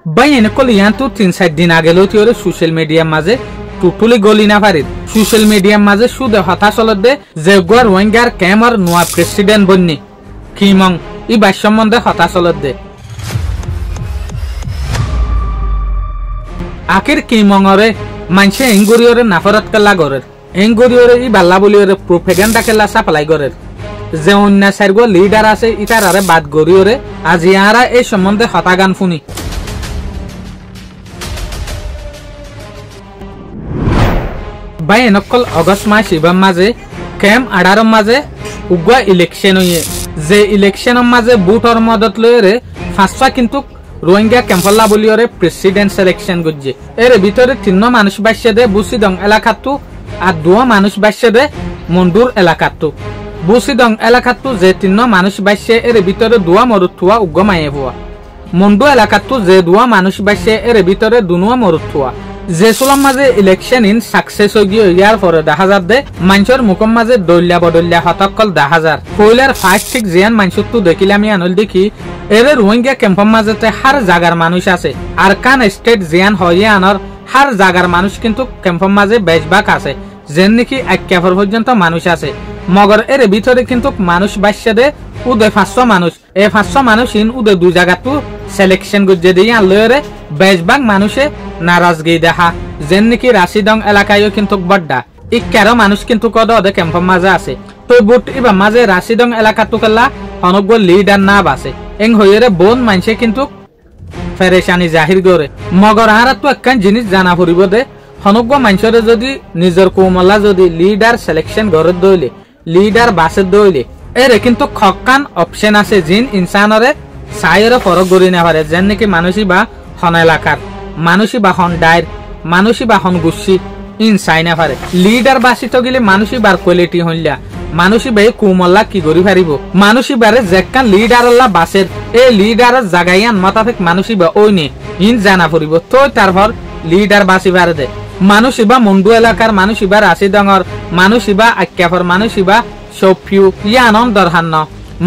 ভাই এনেকল ইয়ান তো 3-4 দিন আগে লতি ওরে সোশ্যাল মিডিয়ার মাঝে টুটুলি গলি না পারিত সোশ্যাল মিডিয়ার মাঝে সুদে হতা চলত দে যে গোয়ার রোহিঙ্গার ক্যামার নোয়া প্রেসিডেন্ট বন্নি কিমং ই বাস সম্বন্ধে হতা চলত দে আখির কিমংরে মানছে এঙ্গুরিওরে নাফরত কেলা গরের এঙ্গুরিওরে ই বাল্লা বলিওরে প্রোপাগান্ডা কেলা সাপ্লাই গরের যে অন্য সাইরগো লিডার আছে ইতারারে বাদ গরিওরে আজ ইয়ারা এই সম্বন্ধে হতা গান শুনি ভাই এনেকল অগস্ট মাস ইবার মাঝে ক্যাম্প 18 মাঝে উগুয়া ইলেকশন হইয়ে যে ইলেকশনের মাঝে বুটর মদত লয়ে ফাঁসা কিন্তু রোহিঙ্গা ক্যাম্পল্লা বলিওরে প্রেসিডেন্ট সিলেকশন করছে এর ভিতরে 3 মানুষ বাসছে দে বুসিদং এলাকাতো আর 2 মানুষ বাসছে দে মন্ডুর এলাকাতো বুসিদং এলাকাতো যে 3 মানুষ বাসছে এর ভিতরে 2 মরুথুয়া উগমায়ে হওয়া মন্ডু এলাকাতো যে 2 মানুষ বাসছে এর ভিতরে 2 মরুথুয়া যে সুলম মাঝে ইলেকশন ইন সাকসেস হয়ে গিয়ে ইয়ার পরে 10,000 দে মানুষের মুখম মাঝে দলিয়া বদলিয়া হতকল 10,000 কইলার ফাইট ঠিক জিয়ান মানুষ তো দেখিলে আমি আনল দেখি এর রোহিঙ্গা ক্যাম্পম মাঝেতে হার জায়গার মানুষ আছে আর কান স্টেট জিয়ান হয়ে আনার হার জায়গার মানুষ কিন্তু ক্যাম্পম মাঝে বেশবাক আছে যেন নাকি 1 পর্যন্ত মানুষ আছে মগর এর ভিতরে কিন্তু মানুষ বাসছে দে উদে 500 মানুষ এই 500 মানুষ ইন উদে 2 জায়গাতো সিলেকশন করছে দিয়ে আনলরে বেশবাক মানুষে নারাজগি দেখা যেন নাকি রাশিদং এলাকায়ও কিন্তু বড়ডা 11 মানুষ কিন্তু কদ ওদে ক্যাম্পম মাঝে আছে তো বুট ইবা মাঝে রাশিদং এলাকাতো কেলা অনগ্য লিডার না বাসে এং হইরে বোন মানছে কিন্তু ফেরেশানি জাহির করে মগর আরা তো একখান জিনিস জানা পড়িব দে হনগ্য মানুষরে যদি নিজের কোমলা যদি লিডার সিলেকশন করে দইলে লিডার বাসে দইলে এর কিন্তু খকান অপশন আছে জিন ইনসানরে সাইরে ফরক গরি না পারে যেন নাকি মানুষই বা হন এলাকার মানুষই বা হন ডাইর মানুষই বা হন গুচ্ছি ইনসাই না পারে লিডার বাসিত গেলে মানুষই বার কোয়ালিটি হইলা মানুষই বাই কোমল্লা কি গরি পারিব মানুষই বারে যেকান লিডার আল্লাহ বাসের এই লিডারের জায়গায়ান মোতাবেক মানুষই বা ওই নে ইন জানা পড়িব তো তারপর লিডার বাসি বারে দে মানুষই বা মন্ডু এলাকার মানুষই বা রাশিদঙর মানুষই বা আক্কাফর মানুষই বা সফিউ ইয়ানন দরহান ন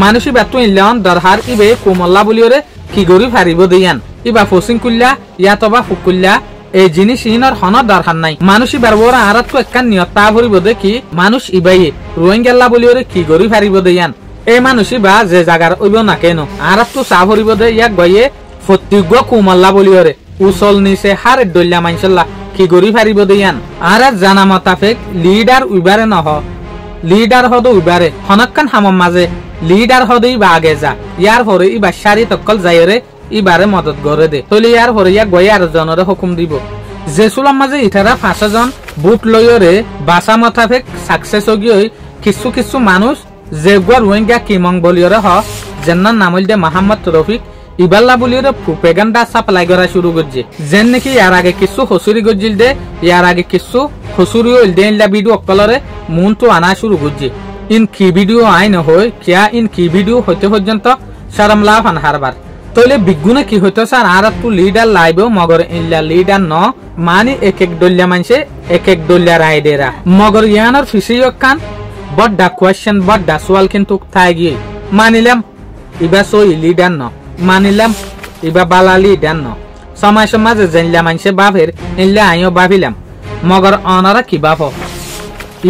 মানুষই বা তুই ইলেন দরহার ইবে কোমল্লা বলিওরে কি গরি পারিব দিয়ান ইবা ফসিং কুল্লা ইয়াতবা ফুকুল্লা এই জিনিস ইনর হন দরকার নাই মানুষই বারবরা আরাত তো একখান নিয়তা ভরিব দেখি মানুষ ইবাইয়ে রোহিঙ্গাল্লা বলিওরে কি গরি পারিব দিয়ান এই মানুষই বা যে জায়গার ওইব না কেন আরাত তো চা ভরিব দে ইয়াক গইয়ে ফতিগ্য কোমল্লা বলিওরে উসল নিছে হার দল্লা মাইনসল্লা কি গরি পারিব দিয়ান আর জানা মোতাবেক লিডার উইবারে নহ লিডার হদ উইবারে হনকান হামম মাঝে লিডার হদই বা আগে যা ইয়ার পরে ইবা সারি তকল যাইরে ইবারে মদত করে দে তলি ইয়ার পরে ইয়া গই আর জনরে হুকুম দিব যে সুলাম মাঝে ইতারা 5 জন বুট লয়রে বাসা মোতাবেক সাকসেস হই কিছু কিছু মানুষ যে গোর রোহিঙ্গা কিমং বলিওরে হ জেন্নার নাম হইল দে মোহাম্মদ রফিক ইবাল্লা বলিওরে প্রোপাগান্ডা সাপ্লাই করা শুরু করছে যেন নাকি ইয়ার আগে কিছু হসুরি গজিল দে ইয়ার আগে কিছু হসুরি হইল দে ইল্লা ভিডিও অকলরে মন তো আনা শুরু করছে ইন কি ভিডিও আইন হয় কিয়া ইন কি ভিডিও হইতে পর্যন্ত শরম লাভ আন হারবার তইলে বিগুনে কি হইতো স্যার আর তো লিডার লাইব মগর ইল্লা লিডার ন মানি এক এক দলিয়া মানছে এক এক দলিয়া রাইডেরা মগর ইয়ানার ফিসিও কান বড়ডা কোয়েশ্চেন বড়ডা সওয়াল কিন্তু থাই গিয়ে মানিলাম ইবা সই লিডার ন মানিলাম ইবা বালা লিডার ন সময় সমাজে জানলা মানছে বাপের ইল্লা আইও ভাবিলাম মগর অনারা কি বাপ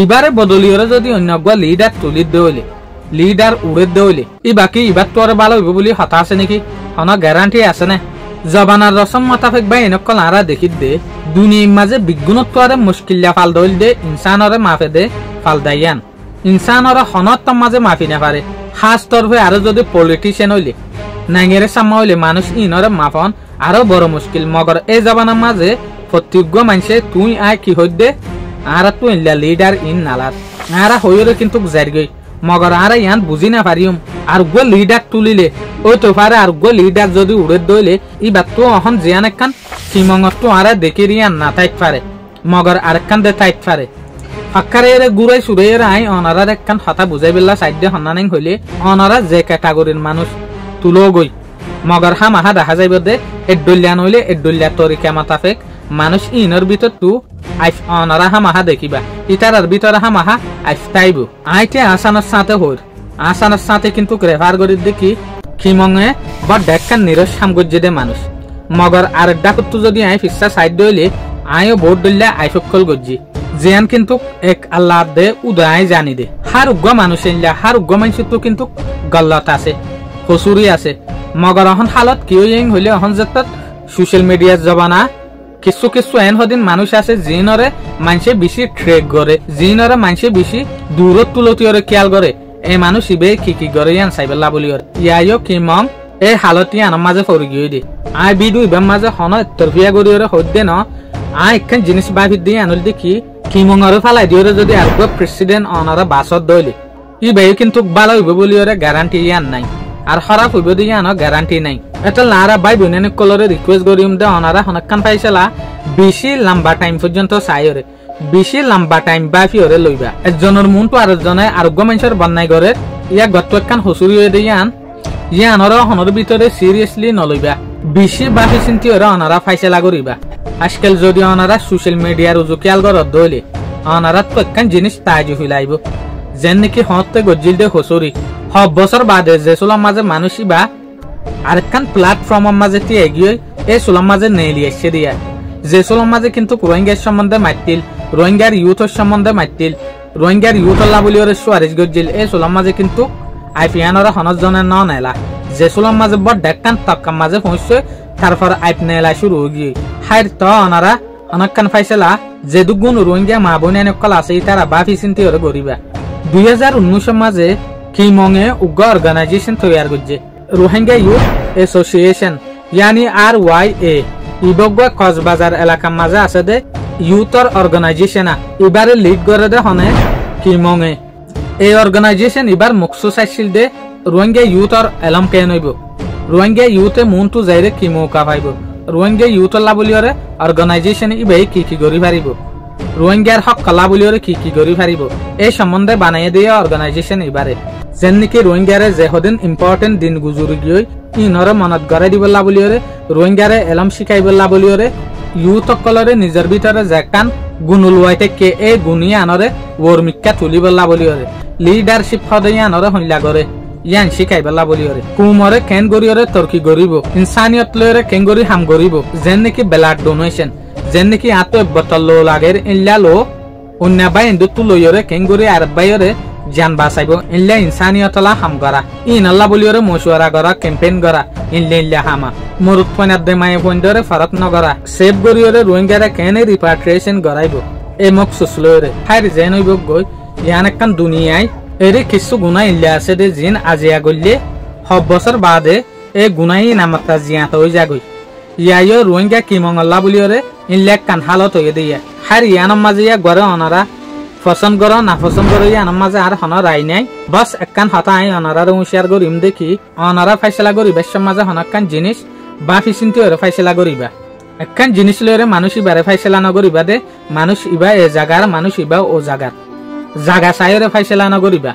ইবারে বদলিওরে যদি অন্য গয়া লিডার তুলি দেইলে লিডার উড়ে দেইলে ইবা কি ইবা তোর ভালো হইব বলি হতা আছে নাকি হন গ্যারান্টি আছে না জবানার রসম মোতাবেক বা এনেকল আরা দেখি দে দুনিয়ার মাঝে বিজ্ঞানত্বরে মুশকিল্লা ফাল দইল দে ইনসানরে মাফে দে ফাল দাইয়ান ইনসানরে হনত মাঝে মাফি না পারে খাস তরফে আরো যদি পলিটিশিয়ান হইলে নাঙ্গেরে সামা হইলে মানুষ ইনরে মাফন আরো বড় মুশকিল মগর এই জবানার মাঝে প্রত্যেক মানুষে তুই আয় কি হই দে আর তুই লিডার ইন নালাত আরা হইরে কিন্তু জারগই মগর আরা ইয়ান বুঝি না পারিম আর গো লিডার তুলিলে ওই তো পারে আর গো লিডার যদি উড়ে দইলে ইবা তো অহন জিয়ান একখান সিমঙ্গত তো আরা দেখি রিয়ান না তাইত পারে মগর আরেকখান দে তাইত পারে ফাক্কারে গুড়াই সুরাইয়ের আই অনারার একখান হতা বুঝাই বেলা সাইড দিয়ে হন্নানাই হইলে অনারা যে ক্যাটাগরির মানুষ তুলো গই মগর হামাহা দেখা যাইব দে এডলিয়া নইলে এডলিয়া তরিকা মোতাবেক মানুষ ইনর ভিতর তু আইফ অনারা হামাহা দেখিবা ইতারার ভিতরে হামাহা আইফ তাইব আইতে আসানোর সাথে হইর আসানোর সাথে কিন্তু রেফার করি দেখি কিমঙ্গে বা ডেক্কান নিরস সামগজ্জে দে মানুষ মগর আর ডাকুতু যদি আই ফিসা সাইড দইলে আইও বহুত দইলা আই ফকল গজ্জি জিয়ান কিন্তু এক আল্লাহ দে উদয় জানি দে হার উগ্র মানুষ ইল্লা হার উগ্র মানুষ তো কিন্তু গল্লত আছে হসুরি আছে মগর অহন হালত কি হইলে অহন যেত সোশ্যাল মিডিয়ার জবানা কিছু কিছু এন হদিন মানুষ আছে জিনরে মানুষে বেশি ট্রেক করে জিনরে মানুষে বেশি দূরত তুলতিয়রে খেয়াল করে এই মানুষ ইবে কি করে ইয়ান সাইবেলা বলি ইয়াইও কি মং এই হালতি আনার মাঝে পড়ে গিয়ে দে আই বিদু ইবার মাঝে হন তরফিয়া গড়িয়রে হইদে ন আই একখান জিনিস বাহির দিয়ে আনল দেখি কি মঙরে ফালাই দিওরে যদি আর প্রেসিডেন্ট অনারা বাসত দইলে ই ভাই কিন্তু ভালো হইব বলি গ্যারান্টি ইয়ান নাই আর খারাপ হইব দিয়ে আনো গ্যারান্টি নাই এটা লারা ভাই বোনের কলরে রিকোয়েস্ট করিম দে অনারা হনকান পাইছিলা বেশি লম্বা টাইম পর্যন্ত চাইরে বেশি লম্বা টাইম বাফিওরে লইবা একজনের মনটো আরেকজনে আরোগ্য মানুষের বন্যাই করে ইয়া গত একখান হসুরি হয়ে দিয়ে ইয়ানর হনর ভিতরে সিরিয়াসলি নলইবা বেশি বাফি চিন্তি ওরা অনারা ফাইসলা করিবা আজকাল যদি অনারা সোশ্যাল মিডিয়ার উজুকিয়াল গরত দইলে অনারা তো একখান জিনিস তাইজ হইলাইব যেন নাকি হতে গজিল দে হসুরি সব বছর বাদে যে চুলার মাঝে মানুষই বা আরেকখান প্ল্যাটফর্মের মাঝে টি এগিয়ে এই চুলার মাঝে নেলি এসে দিয়া যে চুলার মাঝে কিন্তু রোহিঙ্গার সম্বন্ধে মাতিল রোহিঙ্গার ইউথের সম্বন্ধে মাতিল রোহিঙ্গার ইউথ আল্লাহ বলি ওরে সুয়ারিশ গজিল এই চুলার মাঝে কিন্তু আইপিয়ানরা হনজ জনে ন নেলা যে চুলার মাঝে বড় ডেকান তক্কার মাঝে পৌঁছছে তারপর আইপ নেলা শুরু হয়ে হাইর তো অনারা অনেকখান ফাইসলা যে দুগুণ রোহিঙ্গা মা বোন কল আছে তারা বাফি চিন্তি ওরে গরিবা 2019 মাঝে কিমংয়ে উগ্র অর্গানাইজেশন তৈয়ার করছে রোহিঙ্গা ইউথ এসোসিয়েশন यानी RYA ইবগা কক্সবাজার এলাকার মাঝে আছে দে ইউথর অর্গানাইজেশন এবারে লিড করে দে হনে কিমংয়ে এই অর্গানাইজেশন এবার মকসুস আইছিল দে রোহিঙ্গা ইউথর এলম কেন হইব রোহিঙ্গা ইউথে মনটো যাইরে কিমৌকা পাইব রোহিঙ্গা ইউথর লা বলিওরে অর্গানাইজেশন ইবে কি করি পারিব রোহিঙ্গার হক কলা বলিওরে কি করি পারিব এই সম্বন্ধে বানাই দিয়ে অর্গানাইজেশন এবারে যেন নাকি রোহিঙ্গারে যে হদিন ইম্পর্টেন্ট দিন গুজুরি গিয়ে ইনরে মনত গড়াই দিবলা বলিওরে রোহিঙ্গারে এলম শিখাইবলা বলিওরে ইউথ সকলরে নিজের ভিতরে যেকান গুণ উলুয়াইতে কে এই গুণী আনরে ওরমিকা তুলিবলা বলিওরে লিডারশিপ সদাই আনরে হইলা করে ইয়ান শিখাইবলা বলিওরে কুমরে কেন গরিয়রে তর্কি গরিব ইনসানিয়ত লয়রে কেন গরি হাম গরিব যেন নাকি ব্লাড ডোনেশন যেন নাকি আতো বতল লো লাগের ইল্লা লো অন্য বাই ইন্দু লয়রে কেন গরি আর বাইরে জান বাঁচাইব ইল্লা ইনসানিয়তলা হাম করা ইন আল্লাহ বলিওরে মশুয়ারা করা ক্যাম্পেইন করা ইল্লা হামা মরুত পয়নাত দেমায়ে পয়েন্টরে ফারাক নগরা সেভ গরিয়রে রোহিঙ্গারা কেনে রিপাট্রিয়েশন করাইব এই মকসুস লয়রে হাইর যেন হইব গই ইয়ান একখান দুনিয়ায় এরে কিছু গুণা ইল্লা আছে দে জিন আজিয়া গল্লে সব বছর বাদে এই গুণাই নামাতা জিয়াত হয়ে যাগই ইয়াইও রোহিঙ্গা কিমং আল্লাহ বলিওরে ইল্লা একখান হালত হয়ে দিয়া হাইর ইয়ানোর মাঝে ইয়া গড়ে অনারা পছন্দ করো না পছন্দ করো ইয়ানোর মাঝে আর হন রাই নাই বস একখান হতা আই অনারা হুঁশিয়ার করিম দেখি অনারা ফাইসলা করিবার মাঝে হনকান জিনিস বাফি চিন্তি ওরে ফাইসলা করিবা একখান জিনিস লইরে মানুষ ইবারে ফাইসলা নকরিবা দে মানুষ ইবা এ জাগার মানুষ ইবা ও জাগার জাগা চাইরে ফাইসলা নকরিবা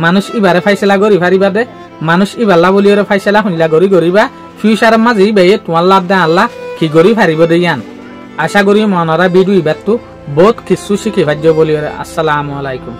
মানুষ ইবারে ফাইসলা করি পারিবা দে মানুষ ইবাল্লা বলিওরে ফাইসলা শুনলা করিবা ফিউচারের মাঝে ইবাইয়ে তোমার লাভ দে আল্লাহ কি করি পারিব দে ইয়ান আশা করি মনরা ভিডিও ইবারতো বহুত কিছু শিখি পাইছো বলিওরে। আসসালামু আলাইকুম।